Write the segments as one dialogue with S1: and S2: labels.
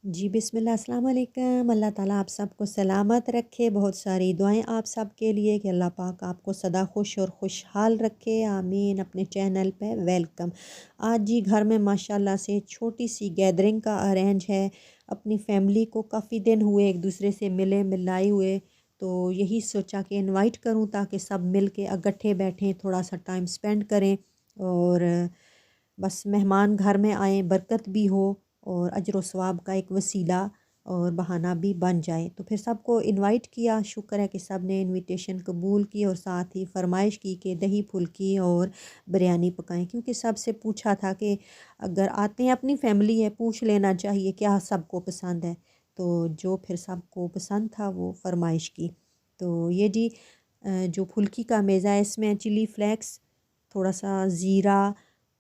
S1: जी बिस्मिल्लाह अस्सलाम वालेकुम। अल्लाह ताला आप सबको सलामत रखे। बहुत सारी दुआएं आप सब के लिए कि अल्लाह पाक आपको सदा खुश और खुशहाल रखे, आमीन। अपने चैनल पे वेलकम। आज जी घर में माशाल्लाह से छोटी सी गैदरिंग का अरेंज है। अपनी फैमिली को काफ़ी दिन हुए एक दूसरे से मिले मिलाए हुए, तो यही सोचा कि इनवाइट करूं ताकि सब मिल के इकट्ठे बैठें, थोड़ा सा टाइम स्पेंड करें और बस मेहमान घर में आएँ, बरकत भी हो और अजर व सवाब का एक वसीला और बहाना भी बन जाए। तो फिर सबको इनवाइट किया। शुक्र है कि सब ने इनविटेशन कबूल की और साथ ही फरमाइश की कि दही फुल्की और बिरयानी पकाएं, क्योंकि सबसे पूछा था कि अगर आते हैं अपनी फैमिली है, पूछ लेना चाहिए क्या सबको पसंद है। तो जो फिर सबको पसंद था वो फरमाइश की। तो ये जी जो फुल्की का मेज़ा है, इसमें चिली फ्लेक्स, थोड़ा सा ज़ीरा,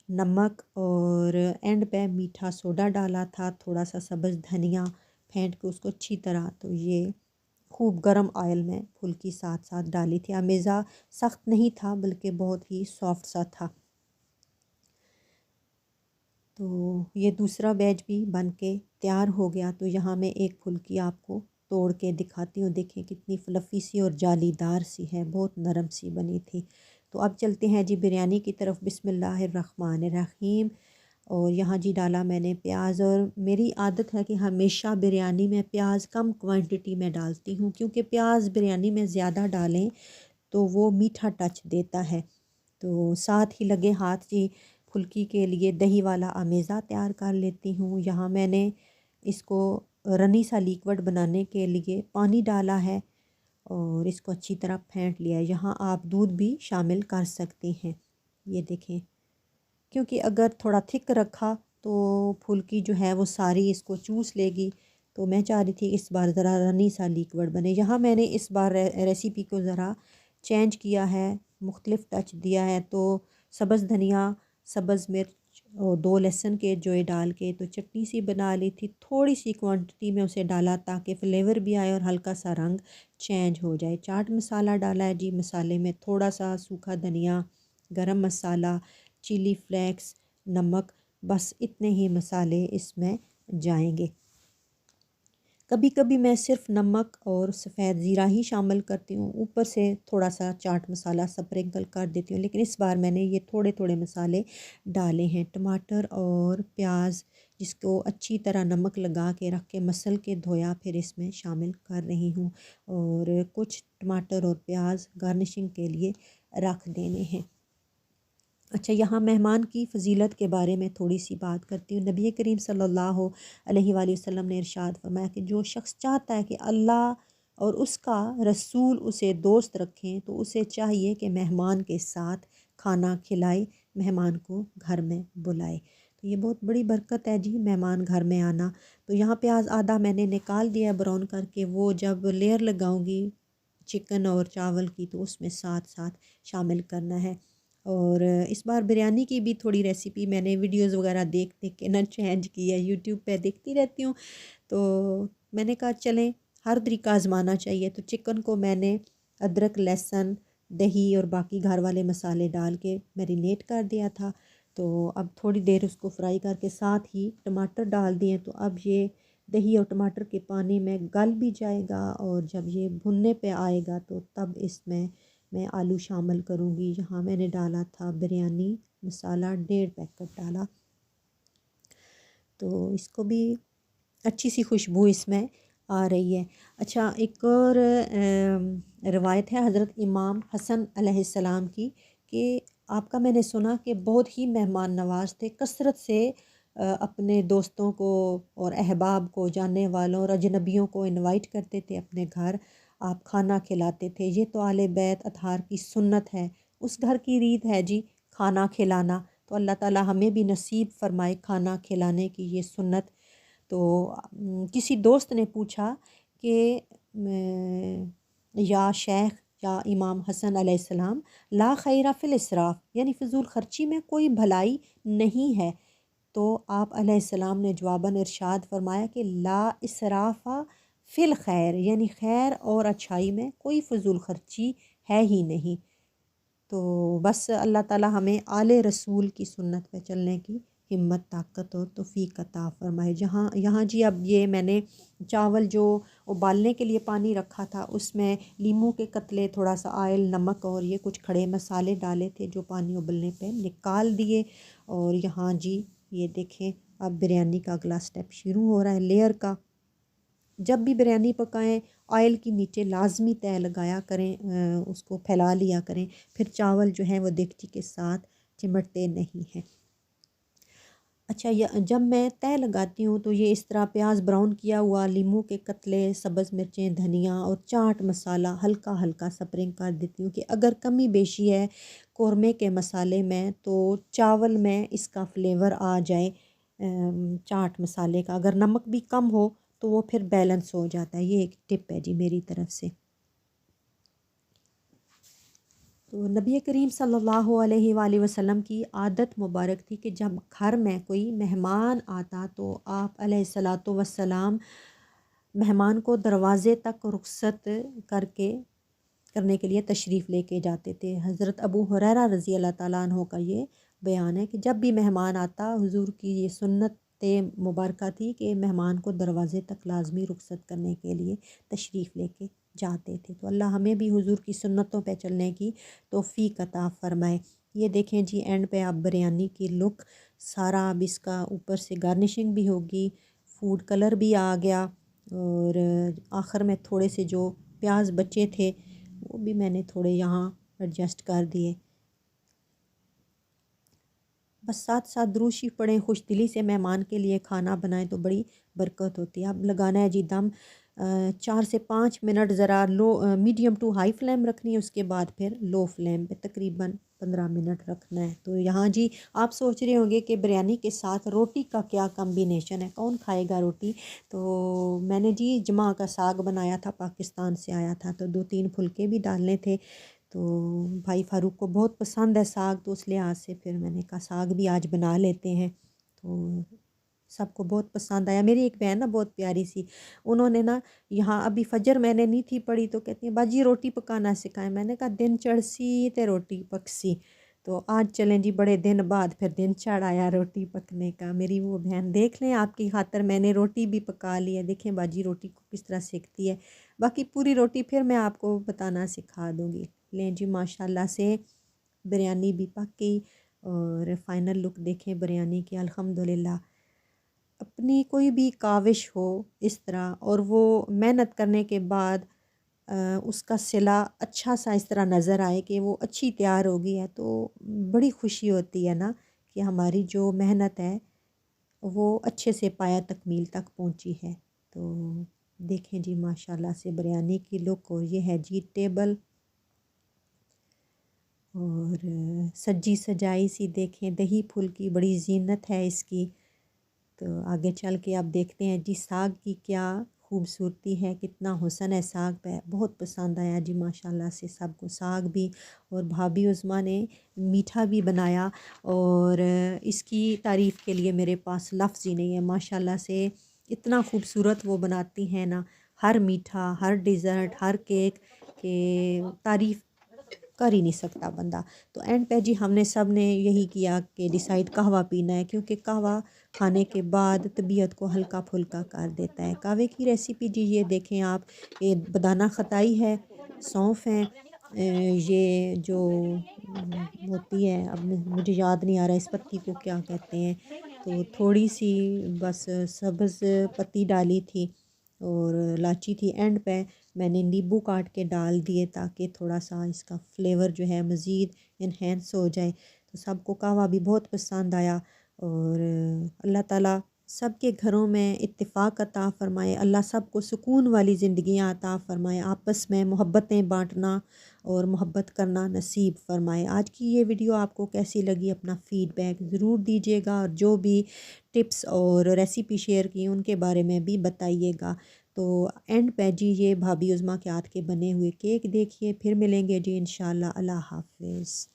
S1: नमक और एंड पे मीठा सोडा डाला था, थोड़ा सा सब्ज़ धनिया फेंट के उसको अच्छी तरह, तो ये खूब गरम ऑयल में फुल्की साथ साथ डाली थी। अमेज़ा सख्त नहीं था बल्कि बहुत ही सॉफ्ट सा था। तो ये दूसरा बैच भी बन के तैयार हो गया। तो यहाँ मैं एक फुल्की आपको तोड़ के दिखाती हूँ, देखें कितनी फ्लफ़ी सी और जालीदार सी है, बहुत नरम सी बनी थी। तो अब चलते हैं जी बिरयानी की तरफ। बिस्मिल्लाहिर्रहमानिर्रहीम। और यहाँ जी डाला मैंने प्याज, और मेरी आदत है कि हमेशा बिरयानी में प्याज कम क्वांटिटी में डालती हूँ, क्योंकि प्याज बिरयानी में ज़्यादा डालें तो वो मीठा टच देता है। तो साथ ही लगे हाथ जी फुल्की के लिए दही वाला अमेज़ा तैयार कर लेती हूँ। यहाँ मैंने इसको रनी सा लिक्विड बनाने के लिए पानी डाला है और इसको अच्छी तरह फेंट लिया है। यहाँ आप दूध भी शामिल कर सकती हैं। ये देखें, क्योंकि अगर थोड़ा थिक रखा तो फुल्की जो है वो सारी इसको चूस लेगी। तो मैं चाह रही थी इस बार ज़रा रनी सा लिक्विड बने। यहाँ मैंने इस बार रेसिपी को ज़रा चेंज किया है, मुख्तलिफ टच दिया है। तो सब्ज़ धनिया, सब्ज़ मिर्च और 2 लहसुन के जो ये डाल के तो चटनी सी बना ली थी। थोड़ी सी क्वांटिटी में उसे डाला ताकि फ्लेवर भी आए और हल्का सा रंग चेंज हो जाए। चाट मसाला डाला है जी, मसाले में थोड़ा सा सूखा धनिया, गरम मसाला, चिली फ्लेक्स, नमक, बस इतने ही मसाले इसमें जाएंगे। कभी कभी मैं सिर्फ नमक और सफ़ेद ज़ीरा ही शामिल करती हूँ, ऊपर से थोड़ा सा चाट मसाला स्प्रिंकल कर देती हूँ, लेकिन इस बार मैंने ये थोड़े थोड़े मसाले डाले हैं। टमाटर और प्याज जिसको अच्छी तरह नमक लगा के रख के मसल के धोया, फिर इसमें शामिल कर रही हूँ। और कुछ टमाटर और प्याज गार्निशिंग के लिए रख देने हैं। अच्छा, यहाँ मेहमान की फ़जीलत के बारे में थोड़ी सी बात करती हूँ। नबी करीम सल्लल्लाहु अलैहि वसल्लम ने इरशाद फरमाया कि जो शख्स चाहता है कि अल्लाह और उसका रसूल उसे दोस्त रखें, तो उसे चाहिए कि मेहमान के साथ खाना खिलाए, मेहमान को घर में बुलाए। तो ये बहुत बड़ी बरकत है जी, मेहमान घर में आना। तो यहाँ प्याज आधा मैंने निकाल दिया ब्राउन करके, वो जब लेयर लगाऊंगी चिकन और चावल की तो उसमें साथ साथ शामिल करना है। और इस बार बिरयानी की भी थोड़ी रेसिपी मैंने वीडियोस वगैरह देख देख के ना चेंज की है, यूट्यूब पे देखती रहती हूँ। तो मैंने कहा चलें हर तरीका आजमाना चाहिए। तो चिकन को मैंने अदरक, लहसुन, दही और बाकी घर वाले मसाले डाल के मैरिनेट कर दिया था। तो अब थोड़ी देर उसको फ्राई करके साथ ही टमाटर डाल दिए। तो अब ये दही और टमाटर के पानी में गल भी जाएगा, और जब ये भुनने पे आएगा तो तब इसमें मैं आलू शामिल करूँगी। यहाँ मैंने डाला था बिरयानी मसाला, 1.5 पैकेट डाला। तो इसको भी अच्छी सी खुशबू इसमें आ रही है। अच्छा, एक और रवायत है हज़रत इमाम हसन अलैहिस्सलाम की, कि आपका मैंने सुना कि बहुत ही मेहमान नवाज थे, कसरत से अपने दोस्तों को और अहबाब को, जानने वालों और अजनबियों को इनवाइट करते थे अपने घर। आप खाना खिलाते थे। ये तो आले बैत अतहार की सुन्नत है, उस घर की रीत है जी, खाना खिलाना। तो अल्लाह ताला हमें भी नसीब फरमाए खाना खिलाने की ये सुन्नत। तो किसी दोस्त ने पूछा कि या शेख या इमाम हसन अलैहिस्सलाम, ला खैरा फिल इसराफ, यानी फ़िज़ूल ख़र्ची में कोई भलाई नहीं है। तो आप अलैहिस्सलाम ने जवाबन इरशाद फरमाया कि ला इसराफ़ा फ़िल खैर, यानी खैर और अच्छाई में कोई फ़िज़ूल ख़र्ची है ही नहीं। तो बस अल्लाह ताला हमें आले रसूल की सुन्नत पे चलने की ہمت طاقت اور توفیق عطا فرمائے۔ یہاں جی اب یہ میں نے چاول جو ابالنے کے لیے پانی رکھا تھا اس میں لیموں کے قطرے، تھوڑا سا آئل، نمک اور یہ کچھ کھڑے مسالے ڈالے تھے جو پانی ابلنے پہ نکال دیے۔ اور یہاں جی یہ دیکھیں اب بریانی کا اگلا سٹیپ شروع ہو رہا ہے لیئر کا۔ جب بھی بریانی پکائیں آئل کی نیچے لازمی تہہ لگایا کریں، اس کو پھیلا لیا کریں، پھر چاول جو ہیں وہ دیگچی کے ساتھ چمٹتے نہیں ہیں۔ اچھا جب میں تہہ لگاتی ہوں تو یہ اس طرح پیاز براؤن کیا ہوا، لیموں کے قطرے، سبز مرچیں، دھنیا اور چاٹ مسالہ ہلکا ہلکا سپرنگ کر دیتی ہوں کہ اگر کمی بیشی ہے قورمے کے مسالے میں تو چاول میں اس کا فلیور آ جائے چاٹ مسالے کا۔ اگر نمک بھی کم ہو تو وہ پھر بیلنس ہو جاتا ہے۔ یہ ایک ٹپ ہے جی میری طرف سے۔ تو نبی کریم صلی اللہ علیہ وآلہ وسلم کی عادت مبارک تھی کہ جب گھر میں کوئی مہمان آتا تو آپ علیہ الصلاۃ والسلام مہمان کو دروازے تک رخصت کرنے کے لیے تشریف لے کے جاتے تھے۔ حضرت ابو ہریرہ رضی اللہ تعالیٰ عنہ کا یہ بیان ہے کہ جب بھی مہمان آتا حضور کی یہ سنت مبارکہ تھی کہ مہمان کو دروازے تک لازمی رخصت کرنے کے لیے تشریف لے کے جاتے تھے۔ تو اللہ ہمیں بھی حضور کی سنتوں پہ چلنے کی توفیق عطا فرمائے۔ یہ دیکھیں جی اینڈ پہ آپ بریانی کی لک سارا، اب اس کا اوپر سے گارنشنگ بھی ہوگی، فوڈ کلر بھی آ گیا، اور آخر میں تھوڑے سے جو پیاز بچے تھے وہ بھی میں نے تھوڑے یہاں ایڈجسٹ کر دیے۔ بس ساتھ ساتھ درود شریف پڑھیں، خوش دلی سے مہمان کے لیے کھانا بنائیں تو بڑی برکت ہوتی ہے۔ اب لگانا ہے جی دم، 4 سے 5 منٹ ذرا میڈیم ٹو ہائی فلیم رکھنی ہے، اس کے بعد پھر لو فلیم پہ تقریباً 15 منٹ رکھنا ہے۔ تو یہاں جی آپ سوچ رہے ہوں گے کہ بریانی کے ساتھ روٹی کا کیا کمبینیشن ہے، کون کھائے گا روٹی؟ تو میں نے جی جمعہ کا ساگ بنایا تھا، پاکستان سے آیا تھا، تو 2-3 پھلکے بھی ڈالنے تھے۔ تو بھائی فاروق کو بہت پسند ہے ساگ، تو اس لحاظ سے پھر میں نے کہا ساگ بھی آج بنا لیتے ہیں۔ تو سب کو بہت پسند آیا۔ میری ایک بہن نا بہت پیاری سی، انہوں نے نا یہاں ابھی فجر میں نے نہیں تھی پڑھی تو کہتی ہیں باجی روٹی پکانا سکھائیں۔ میں نے کہا دن چڑھسی تے روٹی پکسی۔ تو آج چلیں جی بڑے دن بعد پھر دن چڑھ آیا روٹی پکنے کا۔ میری وہ بہن دیکھ لیں آپ کی خاطر میں نے روٹی بھی پکا لی ہے، دیکھیں باجی روٹی کو کس طرح سیکتی ہے۔ باقی پوری روٹی پھر میں آپ کو بتانا سکھا دوں گی۔ لیں جی ماشاءاللہ سے بریانی بھی پک گئی، اور فائنل لک دیکھیں بریانی کی۔ الحمدللہ اپنی کوئی بھی کاوش ہو اس طرح اور وہ محنت کرنے کے بعد اس کا صلہ اچھا سا اس طرح نظر آئے کہ وہ اچھی تیار ہو گئی ہے، تو بڑی خوشی ہوتی ہے نا کہ ہماری جو محنت ہے وہ اچھے سے پایا تکمیل تک پہنچی ہے۔ تو دیکھیں جی ماشاءاللہ سے بریانی کی لک، اور یہ ہے جی ٹیبل، اور سجی سجائی سی دیکھیں دہی پھول کی بڑی زینت ہے اس کی۔ تو آگے چل کے آپ دیکھتے ہیں جی ساگ کی کیا خوبصورتی ہے، کتنا حسن ہے ساگ پہ، بہت پسند آیا جی ماشاءاللہ سے سب کو ساگ بھی۔ اور بھابھی عظمیٰ نے میٹھا بھی بنایا، اور اس کی تعریف کے لیے میرے پاس لفظ ہی نہیں ہے۔ ماشاءاللہ سے اتنا خوبصورت وہ بناتی ہیں نا، ہر میٹھا، ہر ڈیزرٹ، ہر کیک، کہ تعریف کر ہی نہیں سکتا بندہ۔ تو اینڈ پہ جی ہم نے سب نے یہی کیا کہ ڈیسائیڈ قہوہ پینا ہے، کیونکہ قہوہ کھانے کے بعد طبیعت کو ہلکا پھلکا کر دیتا ہے۔ قہوے کی ریسیپی جی یہ دیکھیں آپ، یہ بدانہ خطائی ہے، سونف ہیں، یہ جو ہوتی ہے اب مجھے یاد نہیں آ رہا اس پتی کو کیا کہتے ہیں، تو تھوڑی سی بس سبز پتی ڈالی تھی اور الائچی تھی۔ اینڈ پہ میں نے نیبو کاٹ کے ڈال دیے تاکہ تھوڑا سا اس کا فلیور جو ہے مزید انہینس ہو جائے۔ تو سب کو قہوہ بھی بہت پسند آیا، اور اللہ تعالیٰ سب کے گھروں میں اتفاق عطا فرمائے، اللہ سب کو سکون والی زندگیاں عطا فرمائے، آپس میں محبتیں بانٹنا اور محبت کرنا نصیب فرمائے۔ آج کی یہ ویڈیو آپ کو کیسی لگی اپنا فیڈ بیک ضرور دیجیے گا، اور جو بھی ٹپس اور ریسیپی شیئر کی ان کے بارے میں بھی بتائیے گا۔ تو اینڈ پہ جی یہ بھابھی عظمیٰ کے ہاتھ کے بنے ہوئے کیک دیکھیے۔ پھر ملیں گے جی انشاءاللہ۔ اللہ حافظ۔